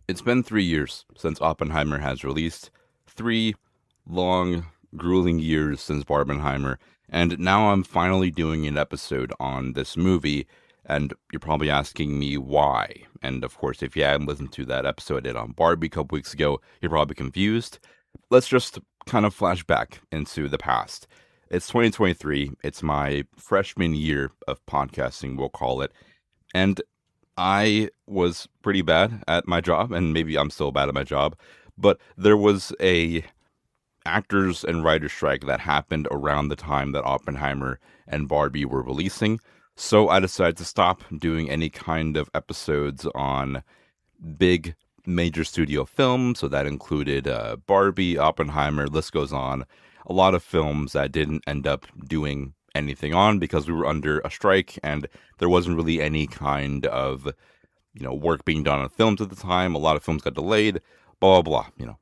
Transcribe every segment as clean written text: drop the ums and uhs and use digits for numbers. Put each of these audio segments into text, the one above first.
It's been 3 years since Oppenheimer has released. 3 long, grueling years since Barbenheimer. And now I'm finally doing an episode on this movie. And you're probably asking me why. And of course, if you haven't listened to that episode I did on Barbie a couple weeks ago, you're probably confused. Let's just kind of flash back into the past. It's 2023. It's my freshman year of podcasting, we'll call it. And I was pretty bad at my job, and maybe I'm still bad at my job, but there was a actors and writers strike that happened around the time that Oppenheimer and Barbie were releasing. So I decided to stop doing any kind of episodes on big major studio films. So that included Barbie, Oppenheimer, list goes on. A lot of films that didn't end up doing anything on because we were under a strike and there wasn't really any kind of work being done on films at the time. A lot of films got delayed, blah blah blah.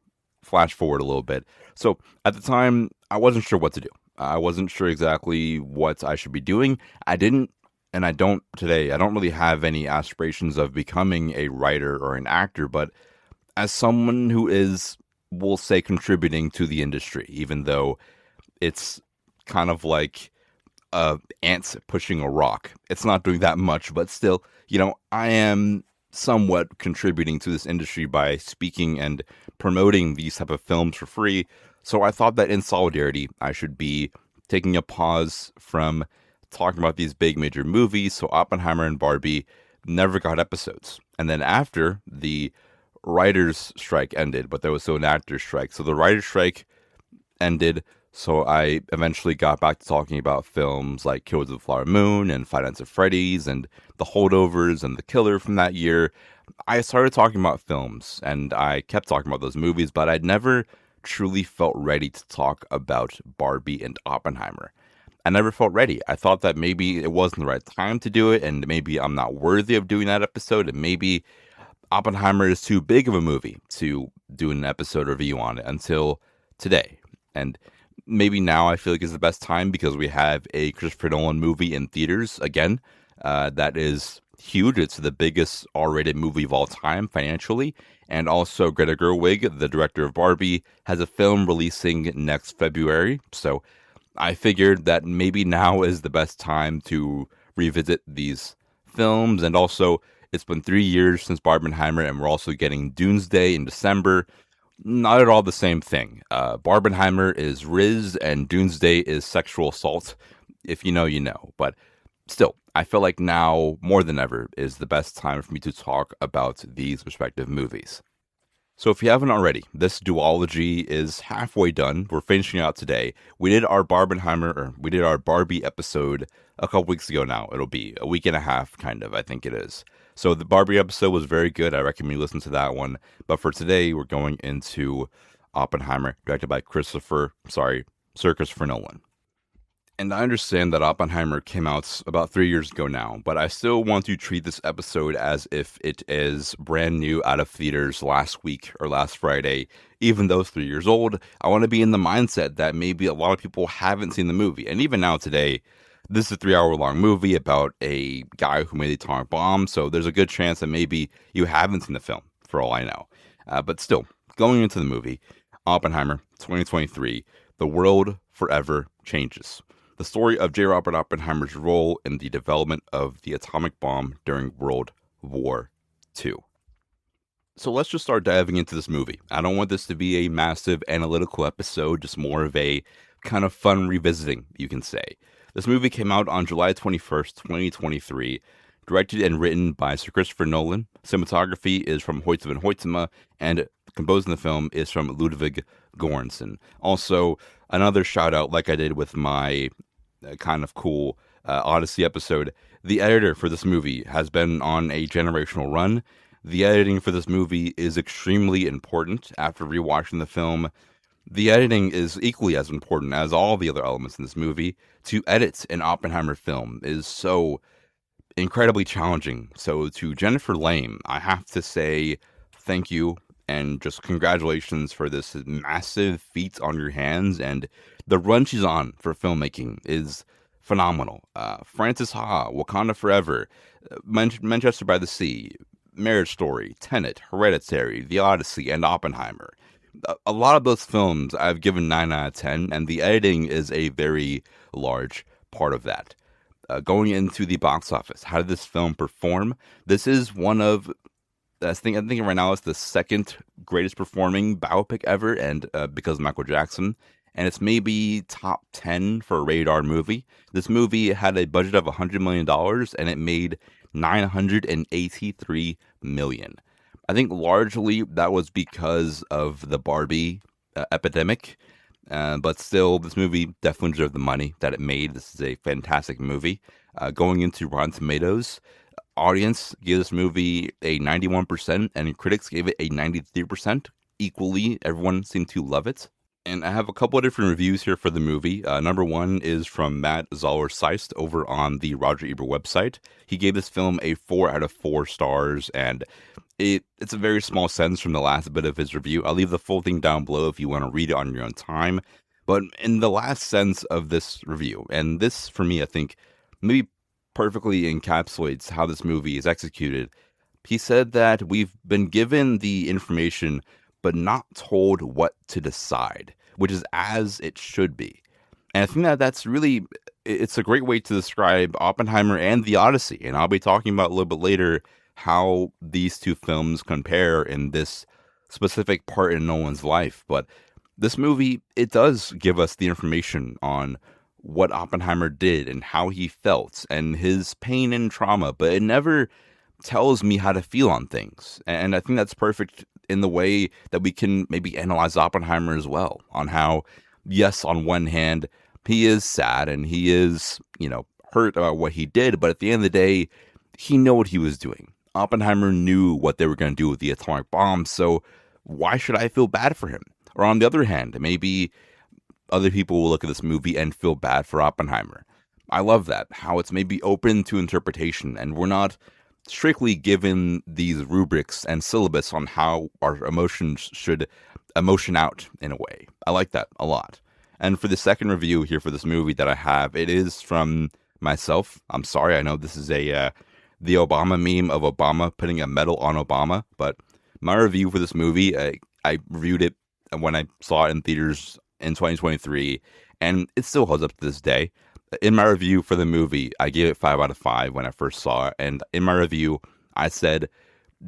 Flash forward a little bit. So at the time, I wasn't sure what to do. I wasn't sure exactly what I should be doing. I didn't, and I don't today. I don't really have any aspirations of becoming a writer or an actor, but as someone who is, we'll say, contributing to the industry, even though it's kind of like ants pushing a rock. It's not doing that much, but still, I am somewhat contributing to this industry by speaking and promoting these type of films for free. So I thought that in solidarity, I should be taking a pause from talking about these big major movies. So Oppenheimer and Barbie never got episodes. And then after the writers' strike ended, but there was still an actors' strike. So the writers' strike ended. So I eventually got back to talking about films like Killers of the Flower Moon and Five Nights at Freddy's and The Holdovers and The Killer from that year. I started talking about films and I kept talking about those movies, but I'd never truly felt ready to talk about Barbie and Oppenheimer. I never felt ready. I thought that maybe it wasn't the right time to do it and maybe I'm not worthy of doing that episode and maybe Oppenheimer is too big of a movie to do an episode review on it until today. And maybe now I feel like is the best time because we have a Christopher Nolan movie in theaters again. That is huge. It's the biggest R-rated movie of all time financially. And also Greta Gerwig, the director of Barbie, has a film releasing next February. So I figured that maybe now is the best time to revisit these films. And also, it's been 3 years since Barbenheimer, and we're also getting Doomsday in December. Not at all the same thing. Barbenheimer is Riz and Doomsday is sexual assault. If you know, you know. But still, I feel like now, more than ever, is the best time for me to talk about these respective movies. So if you haven't already, this duology is halfway done. We're finishing out today. We did our Barbie episode a couple weeks ago now. It'll be a week and a half, kind of, I think it is. So the Barbie episode was very good. I recommend you listen to that one. But for today, we're going into Oppenheimer, directed by Sir Christopher Nolan. And I understand that Oppenheimer came out about 3 years ago now, but I still want to treat this episode as if it is brand new out of theaters last week or last Friday. Even though it's 3 years old, I want to be in the mindset that maybe a lot of people haven't seen the movie. And even now today, this is a 3 hour long movie about a guy who made the atomic bomb, so there's a good chance that maybe you haven't seen the film, for all I know. But still, going into the movie, Oppenheimer, 2023, the world forever changes. The story of J. Robert Oppenheimer's role in the development of the atomic bomb during World War II. So let's just start diving into this movie. I don't want this to be a massive analytical episode, just more of a kind of fun revisiting, you can say. This movie came out on July 21st, 2023, directed and written by Sir Christopher Nolan. Cinematography is from Hoyte van Hoytema, and composing the film is from Ludwig Göransson. Also, another shout out, like I did with my kind of cool Odyssey episode, the editor for this movie has been on a generational run. The editing for this movie is extremely important. After rewatching the film, the editing is equally as important as all the other elements in this movie. To edit an Oppenheimer film is so incredibly challenging. So to Jennifer Lame, I have to say thank you and just congratulations for this massive feat on your hands. And the run she's on for filmmaking is phenomenal. Frances Ha, Wakanda Forever, Manchester by the Sea, Marriage Story, Tenet, Hereditary, The Odyssey, and Oppenheimer. A lot of those films I've given 9 out of 10, and the editing is a very large part of that. Going into the box office, how did this film perform? This is one of, I think right now it's the second greatest performing biopic ever, and because of Michael Jackson, and it's maybe top 10 for a rated R movie. This movie had a budget of $100 million, and it made $983 million. I think largely that was because of the Barbie epidemic. But still, this movie definitely deserved the money that it made. This is a fantastic movie. Going into Rotten Tomatoes, audience gave this movie a 91%, and critics gave it a 93%. Equally, everyone seemed to love it. And I have a couple of different reviews here for the movie. Number one is from Matt Zoller-Seist over on the Roger Ebert website. He gave this film a 4 out of 4 stars, and it's a very small sentence from the last bit of his review. I'll leave the full thing down below if you want to read it on your own time. But in the last sentence of this review, and this for me, I think, maybe perfectly encapsulates how this movie is executed. He said that we've been given the information but not told what to decide, which is as it should be. And I think that that's really, it's a great way to describe Oppenheimer and The Odyssey. And I'll be talking about a little bit later how these two films compare in this specific part in Nolan's life. But this movie, it does give us the information on what Oppenheimer did and how he felt and his pain and trauma, but it never tells me how to feel on things. And I think that's perfect in the way that we can maybe analyze Oppenheimer as well, on how, yes, on one hand, he is sad and he is, hurt about what he did, but at the end of the day, he knew what he was doing. Oppenheimer knew what they were going to do with the atomic bomb, so why should I feel bad for him? Or on the other hand, maybe other people will look at this movie and feel bad for Oppenheimer. I love that, how it's maybe open to interpretation, and we're not strictly given these rubrics and syllabus on how our emotions should emotion out in a way. I like that a lot. And for the second review here for this movie that I have, it is from myself. I'm sorry, I know this is the Obama meme of Obama putting a medal on Obama, but my review for this movie, I reviewed it when I saw it in theaters in 2023, and it still holds up to this day. In my review for the movie, I gave it 5 out of 5 when I first saw it, and in my review, I said,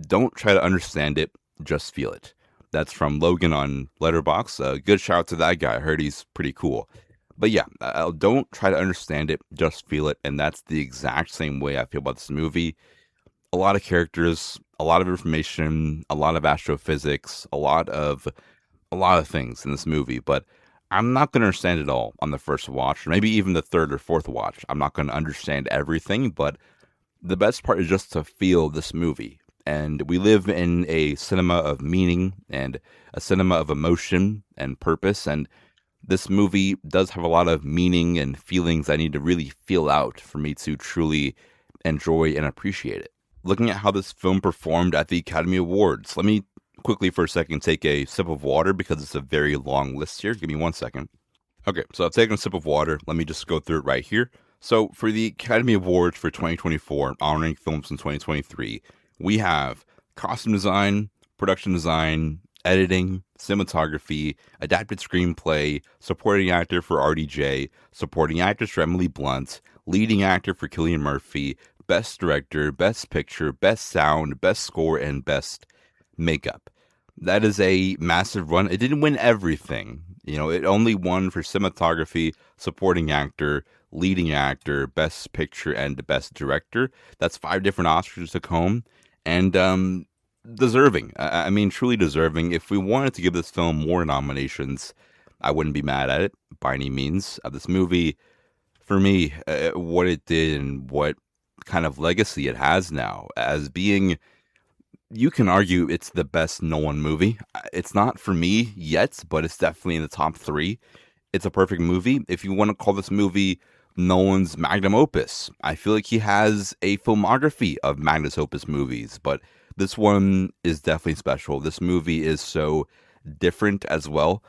don't try to understand it, just feel it. That's from Logan on Letterboxd. Good shout out to that guy. I heard he's pretty cool. But yeah, don't try to understand it, just feel it, and that's the exact same way I feel about this movie. A lot of characters, a lot of information, a lot of astrophysics, a lot of things in this movie, but I'm not going to understand it all on the first watch, or maybe even the third or fourth watch. I'm not going to understand everything, but the best part is just to feel this movie. And we live in a cinema of meaning and a cinema of emotion and purpose, and this movie does have a lot of meaning and feelings I need to really feel out for me to truly enjoy and appreciate it. Looking at how this film performed at the Academy Awards, let me quickly for a second take a sip of water because it's a very long list here. Give me 1 second. Okay, so I've taken a sip of water. Let me just go through it right here. So for the Academy Awards for 2024, honoring films in 2023, we have costume design, production design, editing, cinematography, adapted screenplay, supporting actor for RDJ, supporting actress for Emily Blunt, leading actor for Cillian Murphy, best director, best picture, best sound, best score, and best makeup. That is a massive run. It didn't win everything. It only won for cinematography, supporting actor, leading actor, best picture, and best director. That's 5 different Oscars to come. And deserving. I mean, truly deserving. If we wanted to give this film more nominations, I wouldn't be mad at it by any means. This movie, for me, what it did and what kind of legacy it has now as being, you can argue it's the best Nolan movie. It's not for me yet, but it's definitely in the top 3. It's a perfect movie. If you want to call this movie Nolan's magnum opus, I feel like he has a filmography of magnum opus movies, but this one is definitely special. This movie is so different as well.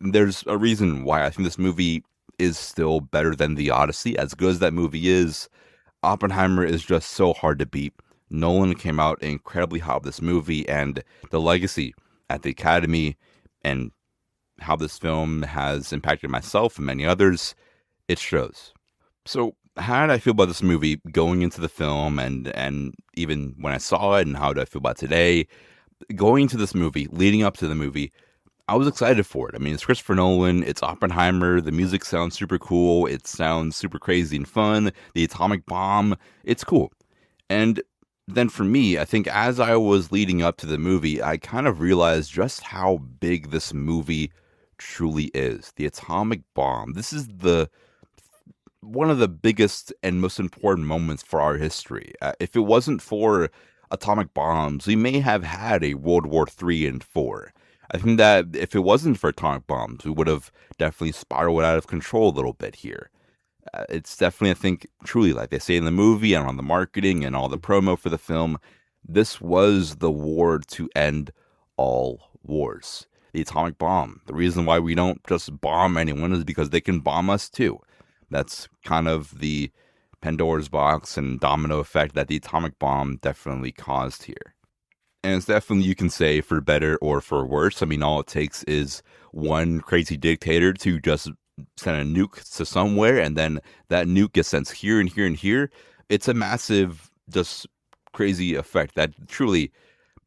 There's a reason why I think this movie is still better than The Odyssey. As good as that movie is, Oppenheimer is just so hard to beat. Nolan came out incredibly hot with this movie, and the legacy at the Academy and how this film has impacted myself and many others, it shows. So how did I feel about this movie going into the film and even when I saw it, and how do I feel about today? Going into this movie, leading up to the movie, I was excited for it. I mean, it's Christopher Nolan, it's Oppenheimer, the music sounds super cool, it sounds super crazy and fun, the atomic bomb, it's cool. And then for me, I think as I was leading up to the movie, I kind of realized just how big this movie truly is. The atomic bomb. This is the one of the biggest and most important moments for our history. If it wasn't for atomic bombs, we may have had a World War III and IV. I think that if it wasn't for atomic bombs, we would have definitely spiraled out of control a little bit here. It's definitely, I think, truly, like they say in the movie and on the marketing and all the promo for the film, this was the war to end all wars. The atomic bomb. The reason why we don't just bomb anyone is because they can bomb us too. That's kind of the Pandora's box and domino effect that the atomic bomb definitely caused here. And it's definitely, you can say, for better or for worse. I mean, all it takes is one crazy dictator to just send a nuke to somewhere, and then that nuke gets sent here and here and here. It's a massive, just crazy effect that truly,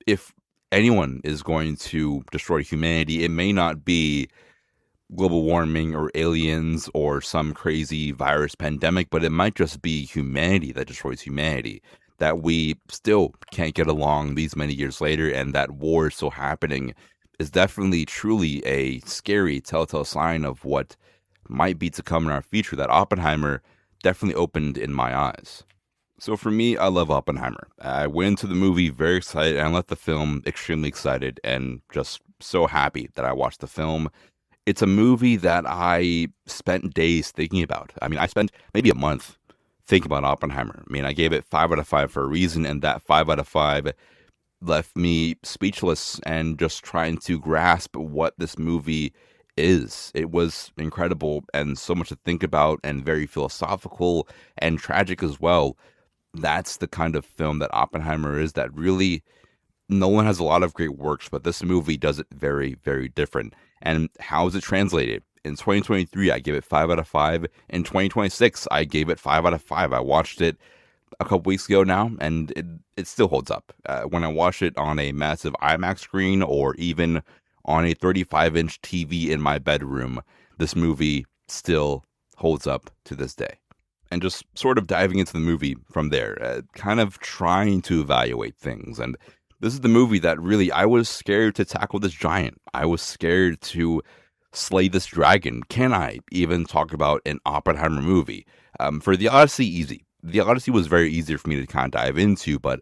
if anyone is going to destroy humanity, it may not be global warming or aliens or some crazy virus pandemic, but it might just be humanity that destroys humanity. That we still can't get along these many years later, and that war is still happening, is definitely truly a scary telltale sign of what might be to come in our future. That Oppenheimer definitely opened in my eyes. So for me, I love Oppenheimer. I went into the movie very excited, and I left the film extremely excited and just so happy that I watched the film. It's a movie that I spent days thinking about. I mean, I spent maybe a month thinking about Oppenheimer. I mean, I gave it 5 out of 5 for a reason, and that 5 out of 5 left me speechless and just trying to grasp what this movie is. It was incredible and so much to think about, and very philosophical and tragic as well. That's the kind of film that Oppenheimer is, that really, Nolan has a lot of great works, but this movie does it very, very different. And how is it translated? In 2023, I gave it 5 out of 5. In 2026, I gave it 5 out of 5. I watched it a couple weeks ago now, and it still holds up. When I watch it on a massive IMAX screen, or even on a 35-inch TV in my bedroom, this movie still holds up to this day. And just sort of diving into the movie from there, kind of trying to evaluate things. And this is the movie that really, I was scared to tackle this giant. I was scared to slay this dragon. Can I even talk about an Oppenheimer movie? For the Odyssey, easy. The Odyssey was very easy for me to kind of dive into, but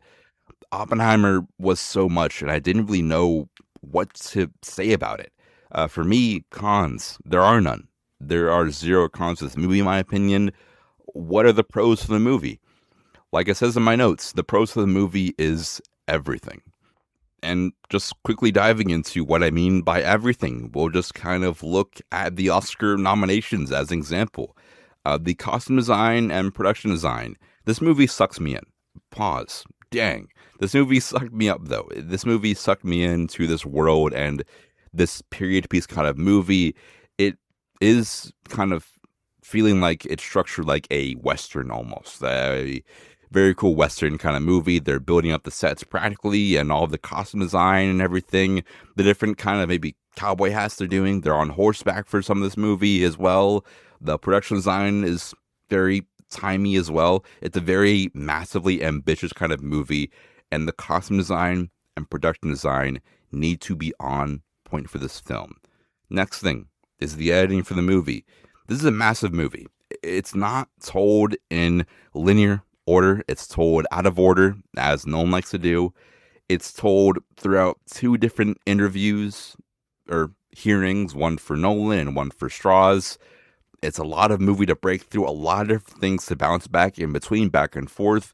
Oppenheimer was so much, and I didn't really know what to say about it. For me, cons, there are none. There are 0 cons to this movie, in my opinion. What are the pros for the movie? Like it says in my notes, the pros for the movie is everything. And just quickly diving into what I mean by everything, we'll just kind of look at the Oscar nominations as an example. The costume design and production design. This movie sucks me in. Pause. Dang. This movie sucked me up, though. This movie sucked me into this world and this period piece kind of movie. It is kind of feeling like it's structured like a Western almost. A very cool Western kind of movie. They're building up the sets practically and all of the costume design and everything. The different kind of maybe cowboy hats they're doing. They're on horseback for some of this movie as well. The production design is very timey as well. It's a very massively ambitious kind of movie, and the costume design and production design need to be on point for this film. Next thing is the editing for the movie. This is a massive movie. It's not told in linear order. It's told out of order, as Nolan likes to do. It's told throughout 2 different interviews or hearings, one for Nolan and one for Strauss. It's a lot of movie to break through, a lot of things to bounce back in between, back and forth.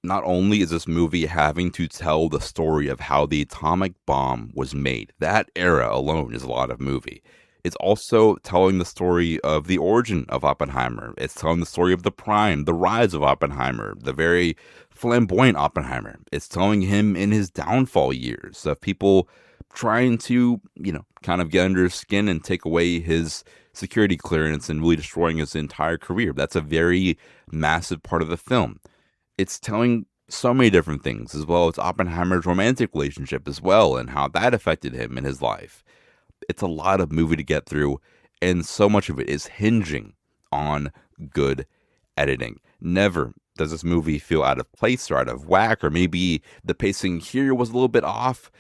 Not only is this movie having to tell the story of how the atomic bomb was made, that era alone is a lot of movie. It's also telling the story of the origin of Oppenheimer. It's telling the story of the prime, the rise of Oppenheimer, the very flamboyant Oppenheimer. It's telling him in his downfall years of people trying to, kind of get under his skin and take away his security clearance and really destroying his entire career. That's a very massive part of the film. It's telling so many different things, as well as Oppenheimer's romantic relationship as well, and how that affected him in his life. It's a lot of movie to get through, and so much of it is hinging on good editing. Never does this movie feel out of place or out of whack, or maybe the pacing here was a little bit off.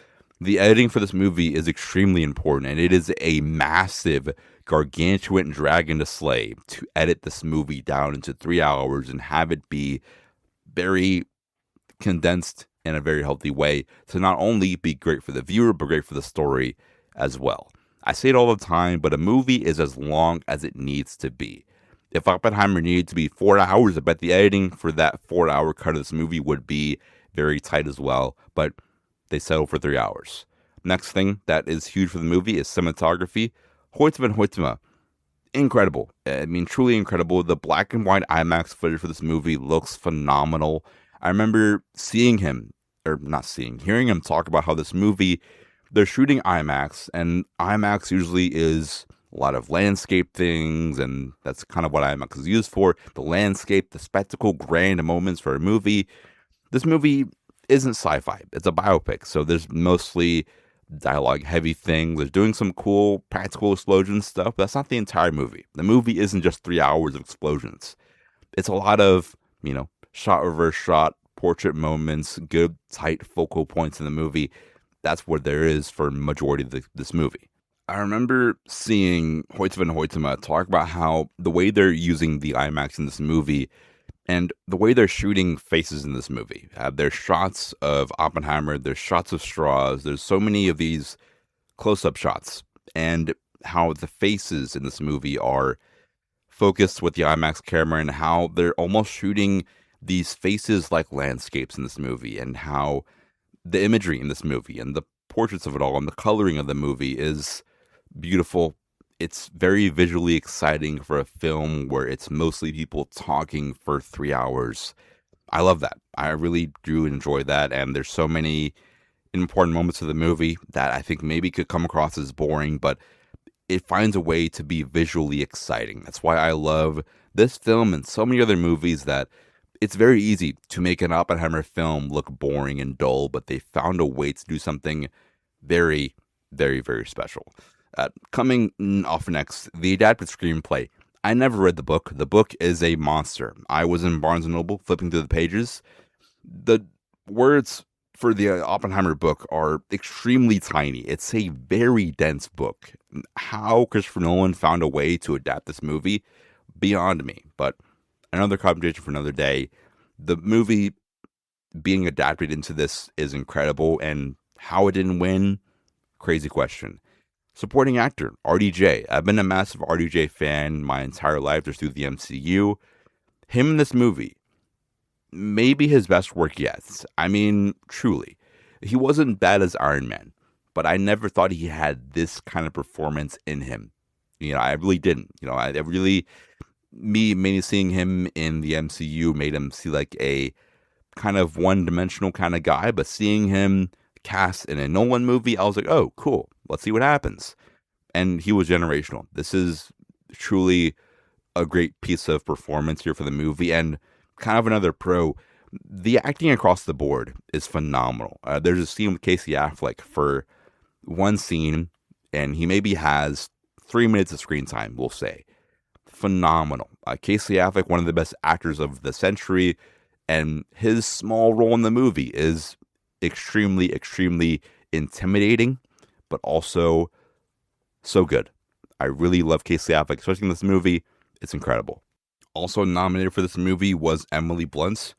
The editing for this movie is extremely important, and it is a massive, gargantuan dragon to slay to edit this movie down into 3 hours and have it be very condensed in a very healthy way to not only be great for the viewer, but great for the story as well. I say it all the time, but a movie is as long as it needs to be. If Oppenheimer needed to be 4 hours, I bet the editing for that 4-hour cut of this movie would be very tight as well, but they settled for 3 hours. Next thing that is huge for the movie is cinematography. Hoytema, incredible. I mean, truly incredible. The black and white IMAX footage for this movie looks phenomenal. I remember hearing him talk about how this movie, they're shooting IMAX, and IMAX usually is a lot of landscape things, and that's kind of what IMAX is used for. The landscape, the spectacle, grand moments for a movie. This movie isn't sci-fi. It's a biopic, so there's mostly dialogue-heavy things. There's doing some cool practical explosion stuff, but that's not the entire movie. The movie isn't just 3 hours of explosions. It's a lot of, shot reverse shot, portrait moments, good tight focal points in the movie. That's what there is for majority of this movie. I remember seeing Hoytema talk about how the way they're using the IMAX in this movie and the way they're shooting faces in this movie. There's shots of Oppenheimer, there's shots of straws, there's so many of these close-up shots, and how the faces in this movie are focused with the IMAX camera and how they're almost shooting these faces like landscapes in this movie, and how the imagery in this movie and the portraits of it all and the coloring of the movie is beautiful. It's very visually exciting for a film where it's mostly people talking for 3 hours. I love that. I really do enjoy that, and there's so many important moments of the movie that I think maybe could come across as boring, but it finds a way to be visually exciting. That's why I love this film and so many other movies, that it's very easy to make an Oppenheimer film look boring and dull, but they found a way to do something very, very, very special. Coming off next, the adapted screenplay. I never read the book. The book is a monster. I was in Barnes & Noble flipping through the pages. The words for the Oppenheimer book are extremely tiny. It's a very dense book. How Christopher Nolan found a way to adapt this movie, beyond me. But another conversation for another day. The movie being adapted into this is incredible, and how it didn't win, crazy question. Supporting actor, RDJ. I've been a massive RDJ fan my entire life just through the MCU. Him in this movie, maybe his best work yet. I mean, truly. He wasn't bad as Iron Man, but I never thought he had this kind of performance in him. I really didn't. Me seeing him in the MCU made him see like a kind of one-dimensional kind of guy, but seeing him cast in a Nolan movie, I was like, oh, cool. Let's see what happens. And he was generational. This is truly a great piece of performance here for the movie, and kind of another pro. The acting across the board is phenomenal. There's a scene with Casey Affleck for one scene, and he maybe has 3 minutes of screen time, we'll say. Phenomenal. Casey Affleck, one of the best actors of the century, and his small role in the movie is extremely, extremely intimidating, but also so good. I really love Casey Affleck, especially in this movie. It's incredible. Also nominated for this movie was Emily Blunt.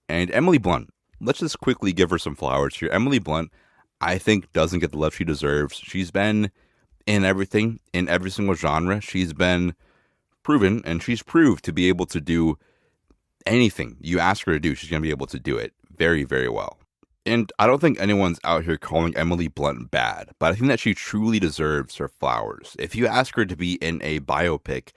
And Emily Blunt, let's just quickly give her some flowers here. Emily Blunt, I think, doesn't get the love she deserves. She's been in everything, in every single genre. She's been proven, and she's proved to be able to do anything you ask her to do. She's going to be able to do it very, very well. And I don't think anyone's out here calling Emily Blunt bad, but I think that she truly deserves her flowers. If you ask her to be in a biopic,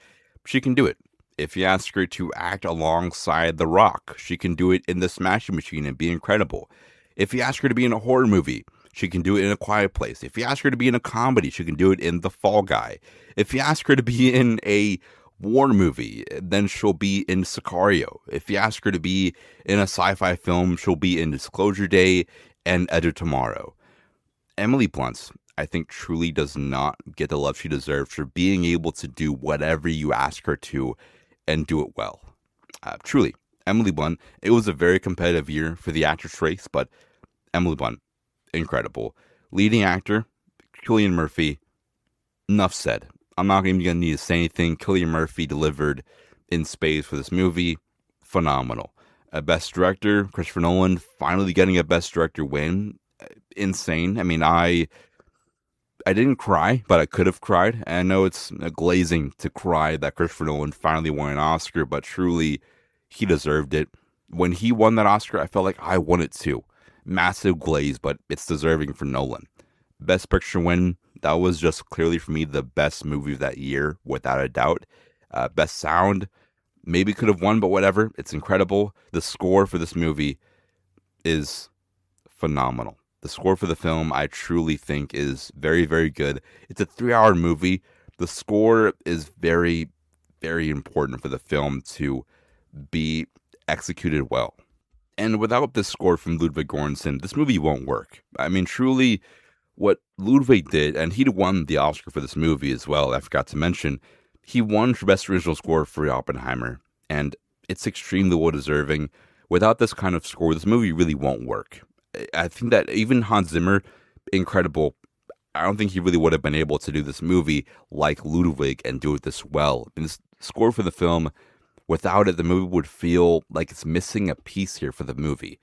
she can do it. If you ask her to act alongside The Rock, she can do it in The Smashing Machine and be incredible. If you ask her to be in a horror movie, she can do it in A Quiet Place. If you ask her to be in a comedy, she can do it in The Fall Guy. If you ask her to be in a war movie, then she'll be in Sicario. If you ask her to be in a sci-fi film, she'll be in Disclosure Day and Edge of Tomorrow. Emily Blunt, I think, truly does not get the love she deserves for being able to do whatever you ask her to and do it well. Truly, Emily Blunt, it was a very competitive year for the actress race, but Emily Blunt, incredible. Leading actor, Cillian Murphy, enough said. I'm not even going to need to say anything. Cillian Murphy delivered in spades for this movie. Phenomenal. Best Director, Christopher Nolan, finally getting a Best Director win. Insane. I mean, I didn't cry, but I could have cried. And I know it's glazing to cry that Christopher Nolan finally won an Oscar, but truly, he deserved it. When he won that Oscar, I felt like I won it too. Massive glaze, but it's deserving for Nolan. Best Picture win, that was just clearly for me the best movie of that year, without a doubt. Best Sound, maybe could have won, but whatever. It's incredible. The score for this movie is phenomenal. The score for the film, I truly think, is very, very good. It's a 3-hour movie. The score is very, very important for the film to be executed well. And without this score from Ludwig Göransson, this movie won't work. I mean, truly, what Ludwig did, and he won the Oscar for this movie as well, I forgot to mention, he won for Best Original Score for Oppenheimer, and it's extremely well-deserving. Without this kind of score, this movie really won't work. I think that even Hans Zimmer, incredible, I don't think he really would have been able to do this movie like Ludwig and do it this well. And this score for the film, without it, the movie would feel like it's missing a piece here for the movie.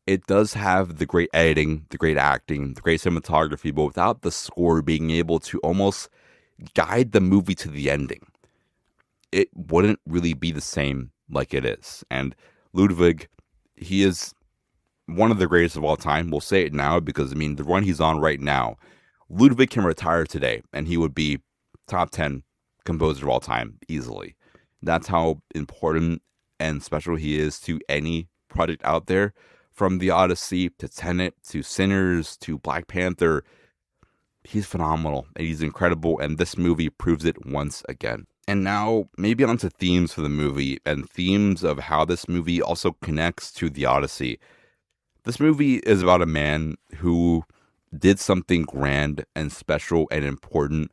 It does have the great editing, the great acting, the great cinematography, but without the score being able to almost guide the movie to the ending, it wouldn't really be the same like it is. And Ludwig, he is one of the greatest of all time. We'll say it now because, I mean, the run he's on right now, Ludwig can retire today and he would be top 10 composer of all time easily. That's how important and special he is to any project out there. From The Odyssey to Tenet to Sinners to Black Panther, he's phenomenal and he's incredible, and this movie proves it once again. And now, maybe onto themes for the movie and themes of how this movie also connects to The Odyssey. This movie is about a man who did something grand and special and important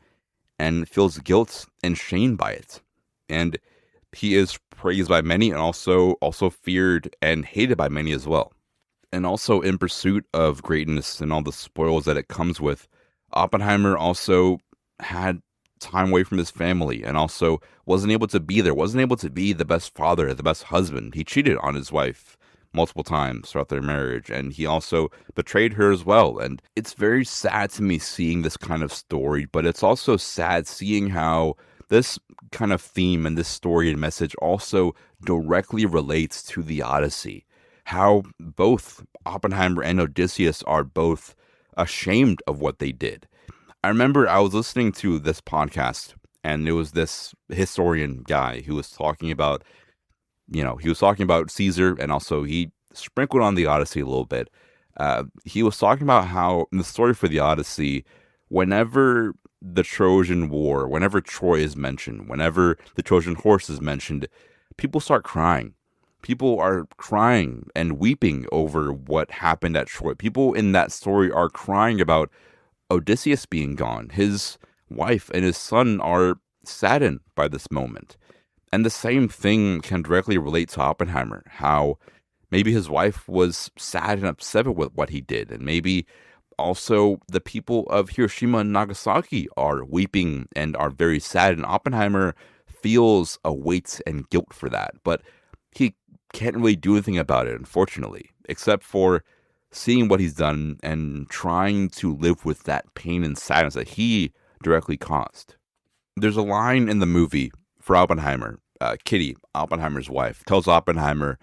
and feels guilt and shame by it. And he is praised by many and also feared and hated by many as well. And also in pursuit of greatness and all the spoils that it comes with, Oppenheimer also had time away from his family and also wasn't able to be there, wasn't able to be the best father, the best husband. He cheated on his wife multiple times throughout their marriage, and he also betrayed her as well. And it's very sad to me seeing this kind of story, but it's also sad seeing how this kind of theme and this story and message also directly relates to The Odyssey. How both Oppenheimer and Odysseus are both ashamed of what they did. I remember I was listening to this podcast, and there was this historian guy who was talking about, he was talking about Caesar, and also he sprinkled on the Odyssey a little bit. He was talking about how in the story for the Odyssey, whenever the Trojan War, whenever Troy is mentioned, whenever the Trojan horse is mentioned, people start crying. People are crying and weeping over what happened at Troy. People in that story are crying about Odysseus being gone. His wife and his son are saddened by this moment. And the same thing can directly relate to Oppenheimer, how maybe his wife was sad and upset with what he did. And maybe also the people of Hiroshima and Nagasaki are weeping and are very sad. And Oppenheimer feels a weight and guilt for that. But he can't really do anything about it, unfortunately, except for seeing what he's done and trying to live with that pain and sadness that he directly caused. There's a line in the movie for Oppenheimer. Kitty, Oppenheimer's wife, tells Oppenheimer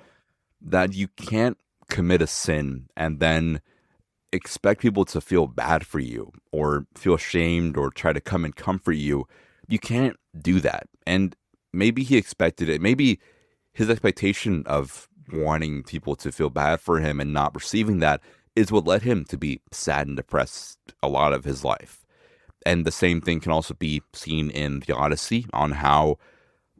that you can't commit a sin and then expect people to feel bad for you or feel ashamed or try to come and comfort you. You can't do that. And maybe he expected it. Maybe his expectation of wanting people to feel bad for him and not receiving that is what led him to be sad and depressed a lot of his life. And the same thing can also be seen in the Odyssey on how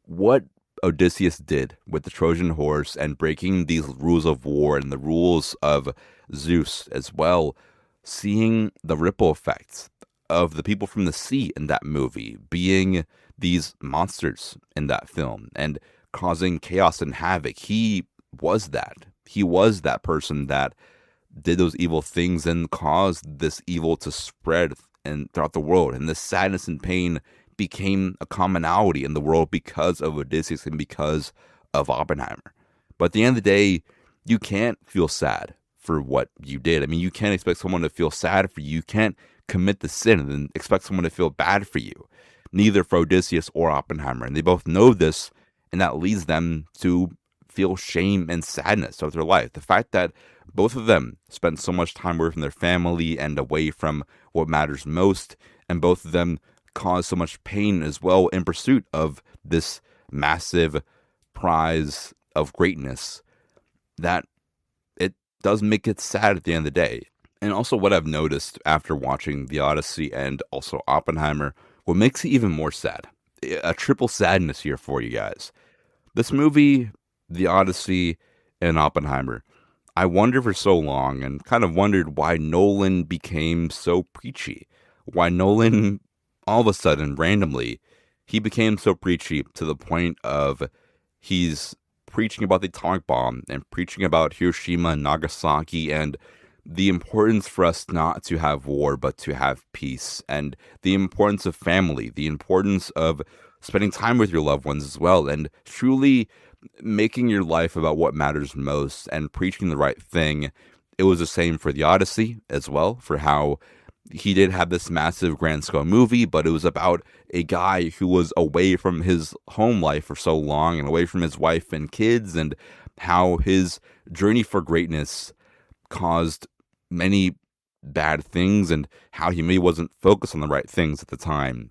what Odysseus did with the Trojan horse and breaking these rules of war and the rules of Zeus as well, seeing the ripple effects of the people from the sea in that movie being these monsters in that film and causing chaos and havoc. He was that. He was that person that did those evil things and caused this evil to spread and throughout the world. And this sadness and pain became a commonality in the world because of Odysseus and because of Oppenheimer. But at the end of the day, you can't feel sad for what you did. I mean, you can't expect someone to feel sad for you. You can't commit the sin and then expect someone to feel bad for you. Neither for Odysseus or Oppenheimer. And they both know this, and that leads them to feel shame and sadness of their life. The fact that both of them spent so much time away from their family and away from what matters most, and both of them caused so much pain as well in pursuit of this massive prize of greatness, that it does make it sad at the end of the day. And also what I've noticed after watching The Odyssey and also Oppenheimer, what makes it even more sad, a triple sadness here for you guys. This movie, The Odyssey and Oppenheimer, I wondered for so long and kind of wondered why Nolan became so preachy. Why Nolan, all of a sudden, randomly, he became so preachy to the point of he's preaching about the atomic bomb and preaching about Hiroshima and Nagasaki and the importance for us not to have war but to have peace, and the importance of family, the importance of spending time with your loved ones as well, and truly making your life about what matters most and preaching the right thing. It was the same for the Odyssey as well, for how he did have this massive grand scale movie, but it was about a guy who was away from his home life for so long and away from his wife and kids, and how his journey for greatness caused many bad things and how he maybe wasn't focused on the right things at the time.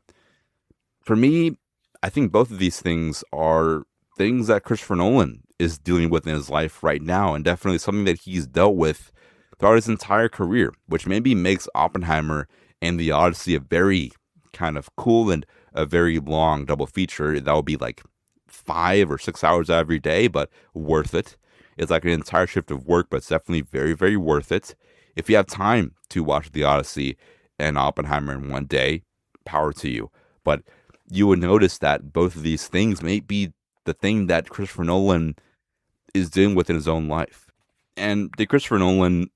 For me, I think both of these things are things that Christopher Nolan is dealing with in his life right now, and definitely something that he's dealt with throughout his entire career, which maybe makes Oppenheimer and The Odyssey a very kind of cool and a very long double feature. That would be like 5 or 6 hours every day, but worth it. It's like an entire shift of work, but it's definitely very, very worth it. If you have time to watch The Odyssey and Oppenheimer in one day, power to you. But you would notice that both of these things may be the thing that Christopher Nolan is dealing with in his own life. And did Christopher Nolan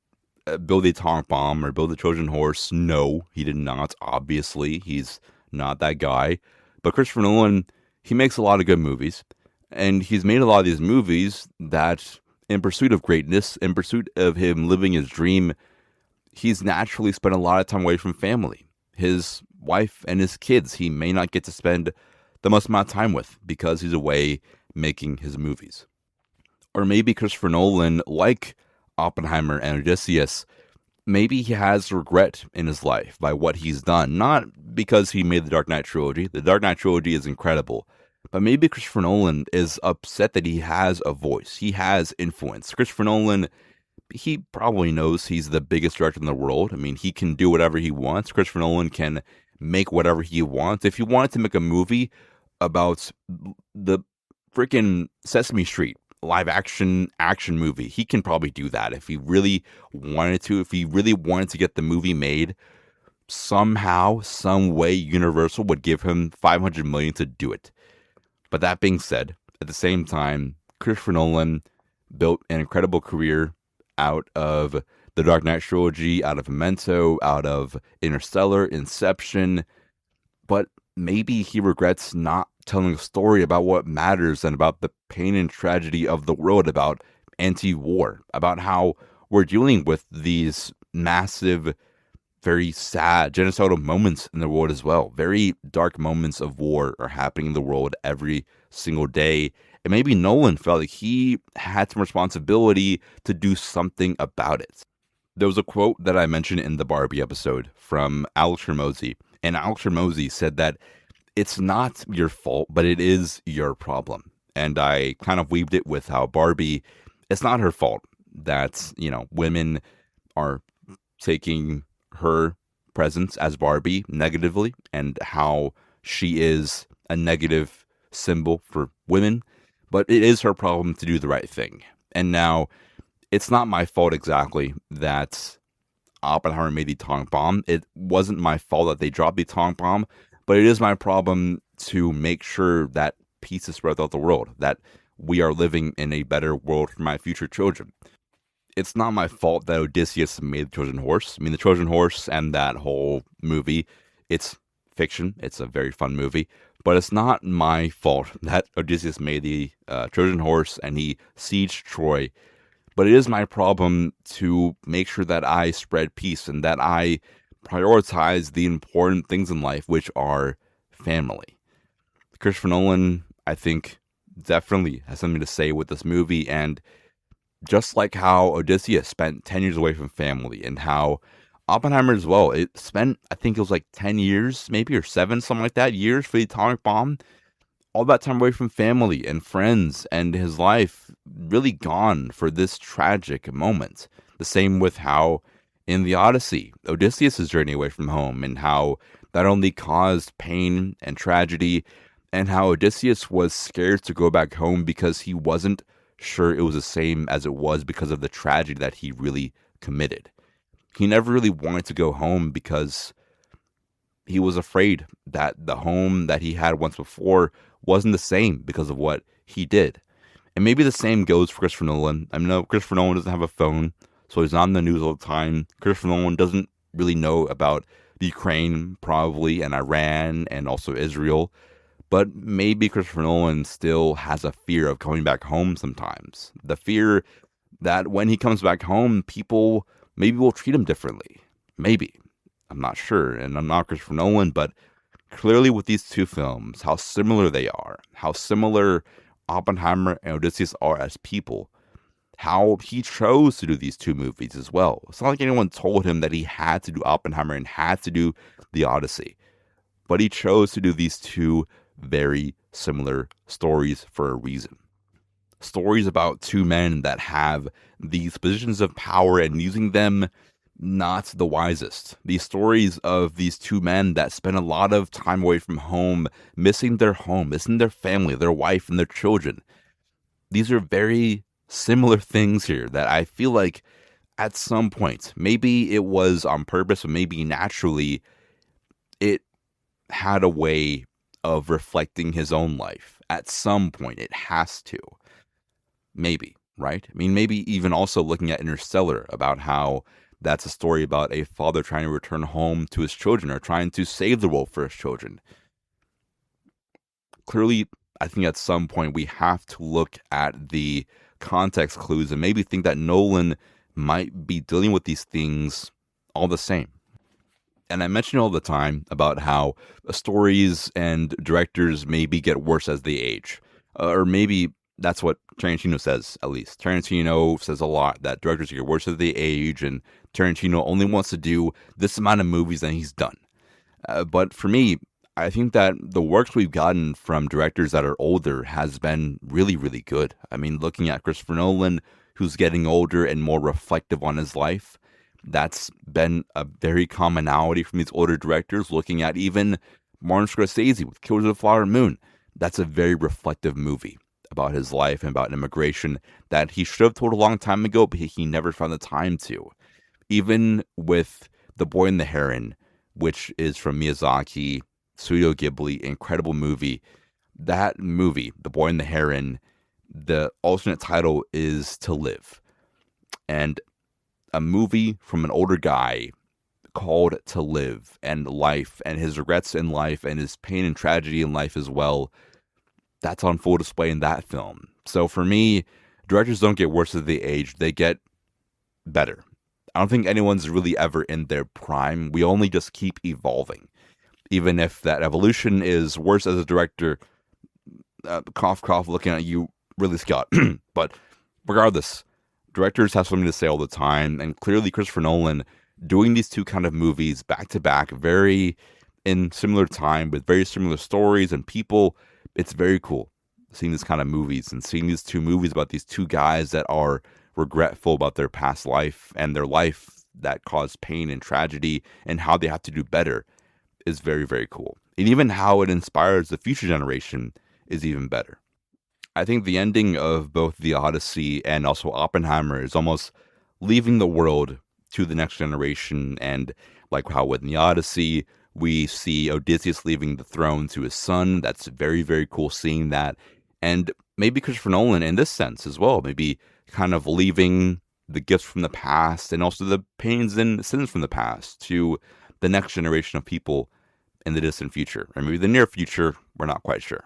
build the atomic bomb or build the Trojan horse? No, he did not. Obviously, he's not that guy. But Christopher Nolan, he makes a lot of good movies. And he's made a lot of these movies that, in pursuit of greatness, in pursuit of him living his dream, he's naturally spent a lot of time away from family. His wife and his kids, he may not get to spend the most amount of time with because he's away making his movies. Or maybe Christopher Nolan, like Oppenheimer and Odysseus, maybe he has regret in his life by what he's done. Not because he made the Dark Knight trilogy. The Dark Knight trilogy is incredible. But maybe Christopher Nolan is upset that he has a voice. He has influence. Christopher Nolan, he probably knows he's the biggest director in the world. I mean, he can do whatever he wants. Christopher Nolan can make whatever he wants. If he wanted to make a movie about the freaking Sesame Street live action movie, he can probably do that if he really wanted to. If he really wanted to get the movie made, somehow, some way, Universal would give him $500 million to do it. But that being said, at the same time, Christopher Nolan built an incredible career out of the Dark Knight trilogy, out of Memento, out of Interstellar, Inception. But maybe he regrets not telling a story about what matters and about the pain and tragedy of the world, about anti-war, about how we're dealing with these massive very sad genocidal moments in the world as well. Very dark moments of war are happening in the world every single day. And maybe Nolan felt like he had some responsibility to do something about it. There was a quote that I mentioned in the Barbie episode from Alex Ramosi. And Alex Ramosi said that it's not your fault, but it is your problem. And I kind of weaved it with how Barbie, it's not her fault that, women are taking her presence as Barbie negatively and how she is a negative symbol for women, but it is her problem to do the right thing. And now it's not my fault exactly that Oppenheimer made the atomic bomb. It wasn't my fault that they dropped the atomic bomb, but it is my problem to make sure that peace is spread throughout the world, that we are living in a better world for my future children. It's not my fault that Odysseus made the Trojan horse. I mean, the Trojan horse and that whole movie, it's fiction. It's a very fun movie, but it's not my fault that Odysseus made the Trojan horse and he sieged Troy. But it is my problem to make sure that I spread peace and that I prioritize the important things in life, which are family. Christopher Nolan, I think, definitely has something to say with this movie. And just like how Odysseus spent 10 years away from family and how Oppenheimer as well, it spent, I think it was like 10 years, maybe, or 7, something like that, years for the atomic bomb. All that time away from family and friends and his life really gone for this tragic moment. The same with how in the Odyssey, Odysseus' journey away from home and how that only caused pain and tragedy, and how Odysseus was scared to go back home because he wasn't sure it was the same as it was because of the tragedy that he really committed. He never really wanted to go home because he was afraid that the home that he had once before wasn't the same because of what he did. And maybe the same goes for Christopher Nolan. I know Christopher Nolan doesn't have a phone, so he's not in the news all the time. Christopher Nolan doesn't really know about the Ukraine, probably, and Iran, and also Israel. But maybe Christopher Nolan still has a fear of coming back home sometimes. The fear that when he comes back home, people maybe will treat him differently. Maybe. I'm not sure. And I'm not Christopher Nolan, but clearly with these two films, how similar they are, how similar Oppenheimer and Odysseus are as people, how he chose to do these two movies as well. It's not like anyone told him that he had to do Oppenheimer and had to do The Odyssey, but he chose to do these two very similar stories for a reason. Stories about two men that have these positions of power and using them not the wisest. These stories of these two men that spend a lot of time away from home, missing their home, missing their family, their wife, and their children. These are very similar things here that I feel like at some point, maybe it was on purpose, or maybe naturally, it had a way of reflecting his own life. At some point, it has to. Maybe, right? I mean, maybe even also looking at Interstellar about how that's a story about a father trying to return home to his children or trying to save the world for his children. Clearly, I think at some point we have to look at the context clues and maybe think that Nolan might be dealing with these things all the same. And I mention all the time about how stories and directors maybe get worse as they age. Or maybe that's what Tarantino says, at least. Tarantino says a lot that directors get worse as they age, and Tarantino only wants to do this amount of movies and he's done. But for me, I think that the works we've gotten from directors that are older has been really, really good. I mean, looking at Christopher Nolan, who's getting older and more reflective on his life, that's been a very commonality from these older directors. Looking at even Martin Scorsese with Killers of the Flower Moon, that's a very reflective movie about his life and about immigration that he should have told a long time ago, but he never found the time to. Even with The Boy and the Heron, which is from Miyazaki, Studio Ghibli, incredible movie. That movie, The Boy and the Heron, the alternate title is To Live. And a movie from an older guy called To Live, and life and his regrets in life and his pain and tragedy in life as well. That's on full display in that film. So for me, directors don't get worse as they age. They get better. I don't think anyone's really ever in their prime. We only just keep evolving. Even if that evolution is worse as a director, cough, cough, looking at you, Ridley Scott. But regardless, directors have something to say all the time, and clearly Christopher Nolan doing these two kind of movies back to back, very in similar time with very similar stories and people. It's very cool seeing this kind of movies and seeing these two movies about these two guys that are regretful about their past life and their life that caused pain and tragedy and how they have to do better is very, very cool. And even how it inspires the future generation is even better. I think the ending of both The Odyssey and also Oppenheimer is almost leaving the world to the next generation. And like how with The Odyssey, we see Odysseus leaving the throne to his son. That's very, very cool seeing that. And maybe Christopher Nolan in this sense as well, maybe kind of leaving the gifts from the past and also the pains and sins from the past to the next generation of people in the distant future, or maybe the near future, we're not quite sure.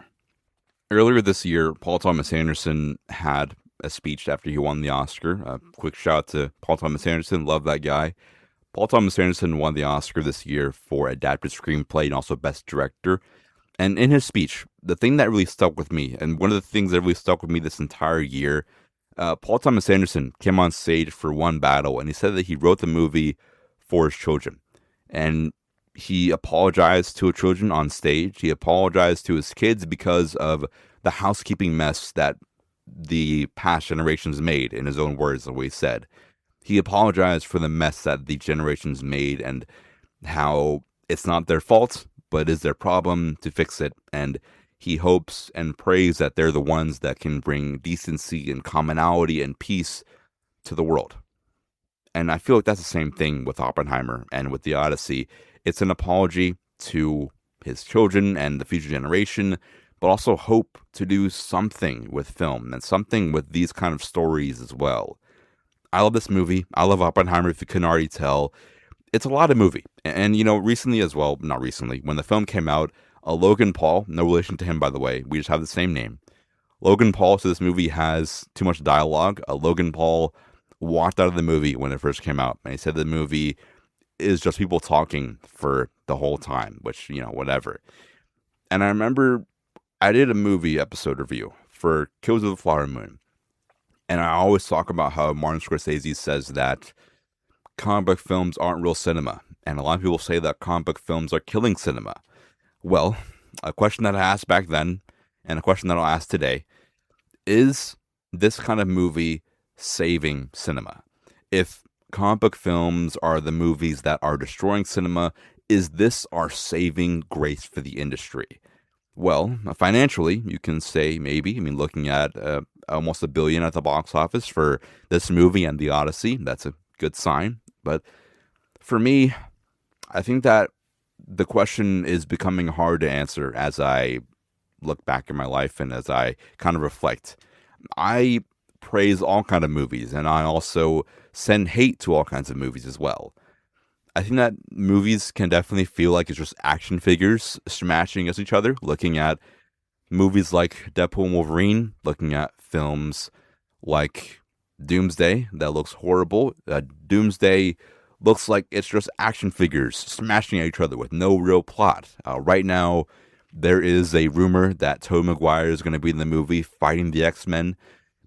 Earlier this year, Paul Thomas Anderson had a speech after he won the Oscar. A quick shout out to Paul Thomas Anderson, love that guy. Paul Thomas Anderson won the Oscar this year for Adapted Screenplay and also Best Director. And in his speech, the thing that really stuck with me, and one of the things that really stuck with me this entire year, Paul Thomas Anderson came on stage for one battle, and he said that he wrote the movie for his children. And he apologized to his children on stage. He apologized to his kids because of the housekeeping mess that the past generations made, in his own words, the way he said. He apologized for the mess that the generations made and how it's not their fault, but is their problem to fix it. And he hopes and prays that they're the ones that can bring decency and commonality and peace to the world. And I feel like that's the same thing with Oppenheimer and with The Odyssey. It's an apology to his children and the future generation, but also hope to do something with film and something with these kind of stories as well. I love this movie. I love Oppenheimer, if you couldn't already tell. It's a lot of movie. And, recently as well, not recently, when the film came out, Logan Paul, no relation to him, by the way, we just have the same name. Logan Paul said this movie has too much dialogue. Logan Paul walked out of the movie when it first came out, and he said the movie is just people talking for the whole time, which, whatever. And I remember I did a movie episode review for Kills of the Flower Moon, and I always talk about how Martin Scorsese says that comic book films aren't real cinema, and a lot of people say that comic book films are killing cinema. Well, a question that I asked back then, and a question that I'll ask today, is this kind of movie saving cinema? If comic book films are the movies that are destroying cinema, is this our saving grace for the industry? Well, financially, you can say maybe. Looking at almost $1 billion at the box office for this movie and The Odyssey, that's a good sign. But for me, I think that the question is becoming hard to answer as I look back in my life and as I kind of reflect. I praise all kinds of movies, and I also send hate to all kinds of movies as well. I think that movies can definitely feel like it's just action figures smashing against each other, looking at movies like Deadpool and Wolverine, looking at films like Doomsday that looks horrible. Doomsday looks like it's just action figures smashing at each other with no real plot. Right now, there is a rumor that Tobey Maguire is going to be in the movie fighting the X-Men.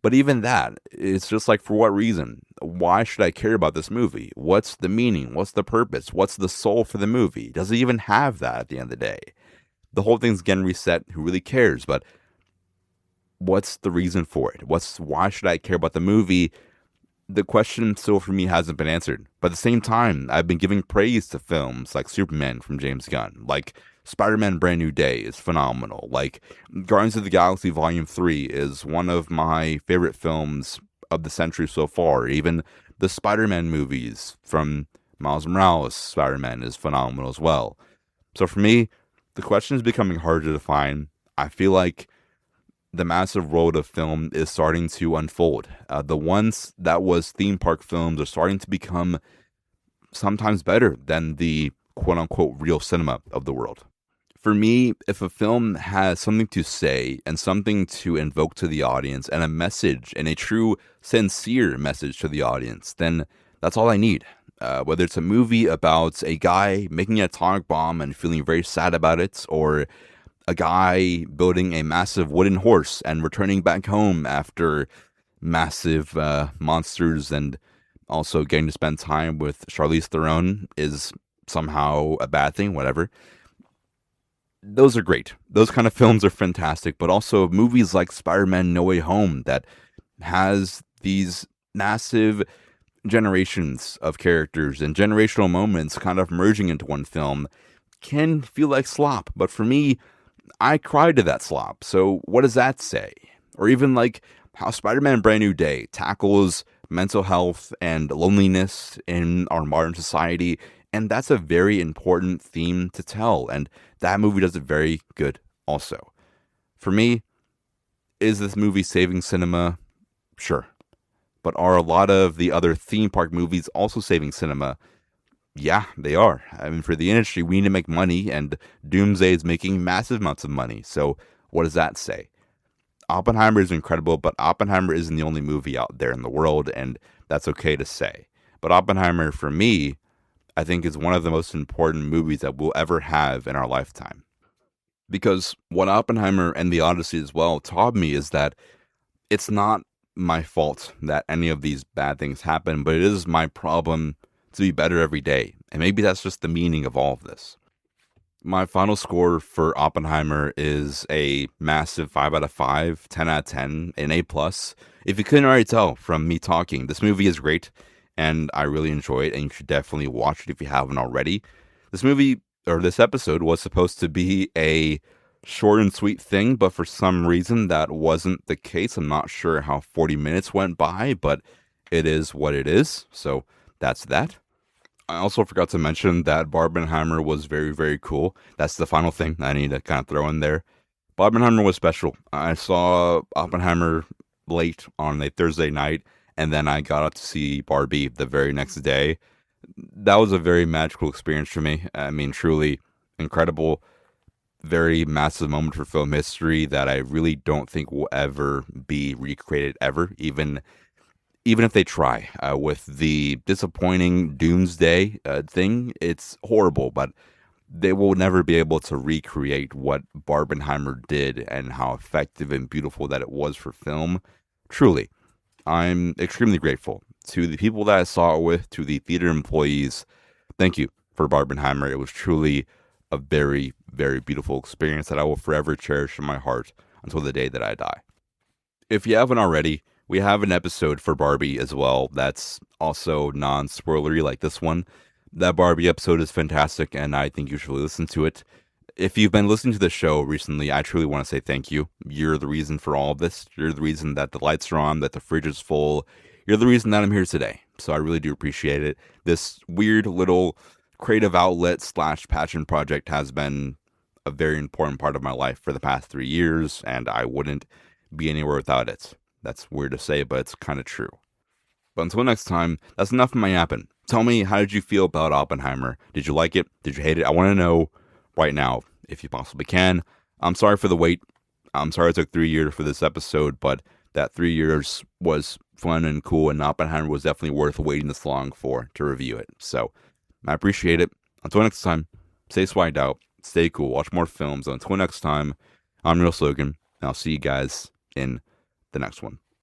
But even that, it's just like, for what reason? Why should I care about this movie? What's the meaning? What's the purpose? What's the soul for the movie? Does it even have that at the end of the day? The whole thing's getting reset. Who really cares? But what's the reason for it? Why should I care about the movie? The question still for me hasn't been answered. But at the same time, I've been giving praise to films like Superman from James Gunn, like Spider-Man Brand New Day is phenomenal. Like Guardians of the Galaxy Volume 3 is one of my favorite films of the century so far. Even the Spider-Man movies from Miles Morales Spider-Man is phenomenal as well. So for me, the question is becoming harder to define. I feel like the massive world of film is starting to unfold. The ones that was theme park films are starting to become sometimes better than the quote-unquote real cinema of the world. For me, if a film has something to say and something to invoke to the audience and a message and a true, sincere message to the audience, then That's all I need. Whether it's a movie about a guy making an atomic bomb and feeling very sad about it, or a guy building a massive wooden horse and returning back home after massive monsters, and also getting to spend time with Charlize Theron is somehow a bad thing, whatever. Those are great. Those kind of films are fantastic, but also movies like Spider-Man No Way Home that has these massive generations of characters and generational moments kind of merging into one film can feel like slop. But for me, I cried to that slop. So what does that say? Or even like how Spider-Man Brand New Day tackles mental health and loneliness in our modern society. And that's a very important theme to tell. And that movie does it very good also. For me, is this movie saving cinema? Sure. But are a lot of the other theme park movies also saving cinema? Yeah, they are. I mean, for the industry, we need to make money, and Doomsday is making massive amounts of money. So what does that say? Oppenheimer is incredible, but Oppenheimer isn't the only movie out there in the world, and that's okay to say. But Oppenheimer, for me, I think is one of the most important movies that we'll ever have in our lifetime. Because what Oppenheimer and The Odyssey as well taught me is that it's not my fault that any of these bad things happen, but it is my problem to be better every day. And maybe that's just the meaning of all of this. My final score for Oppenheimer is a massive 5 out of 5, 10 out of 10, an A+. If you couldn't already tell from me talking, this movie is great, and I really enjoy it, and you should definitely watch it if you haven't already. This movie, or this episode, was supposed to be a short and sweet thing, but for some reason that wasn't the case. I'm not sure how 40 minutes went by, but it is what it is, so that's that. I also forgot to mention that Barbenheimer was very, very cool. That's the final thing I need to kind of throw in there. Barbenheimer was special. I saw Oppenheimer late on a Thursday night, and then I got out to see Barbie the very next day. That was a very magical experience for me. I mean, truly incredible, very massive moment for film history that I really don't think will ever be recreated ever, even if they try. With the disappointing Doomsday thing, it's horrible, but they will never be able to recreate what Barbenheimer did and how effective and beautiful that it was for film. Truly, I'm extremely grateful to the people that I saw it with, to the theater employees. Thank you for Barbenheimer. It was truly a very, very beautiful experience that I will forever cherish in my heart until the day that I die. If you haven't already, we have an episode for Barbie as well that's also non-spoilery like this one. That Barbie episode is fantastic, and I think you should really listen to it. If you've been listening to the show recently, I truly want to say thank you. You're the reason for all of this. You're the reason that the lights are on, that the fridge is full. You're the reason that I'm here today. So I really do appreciate it. This weird little creative outlet / passion project has been a very important part of my life for the past 3 years, and I wouldn't be anywhere without it. That's weird to say, but it's kind of true. But until next time, that's enough of my yapping. Tell me, how did you feel about Oppenheimer? Did you like it? Did you hate it? I want to know right now, if you possibly can. I'm sorry for the wait. I'm sorry it took 3 years for this episode, but that 3 years was fun and cool, and Oppenheimer was definitely worth waiting this long for to review it. So I appreciate it. Until next time, stay swagged out, stay cool, watch more films. Until next time, I'm Real Slogan, and I'll see you guys in the next one.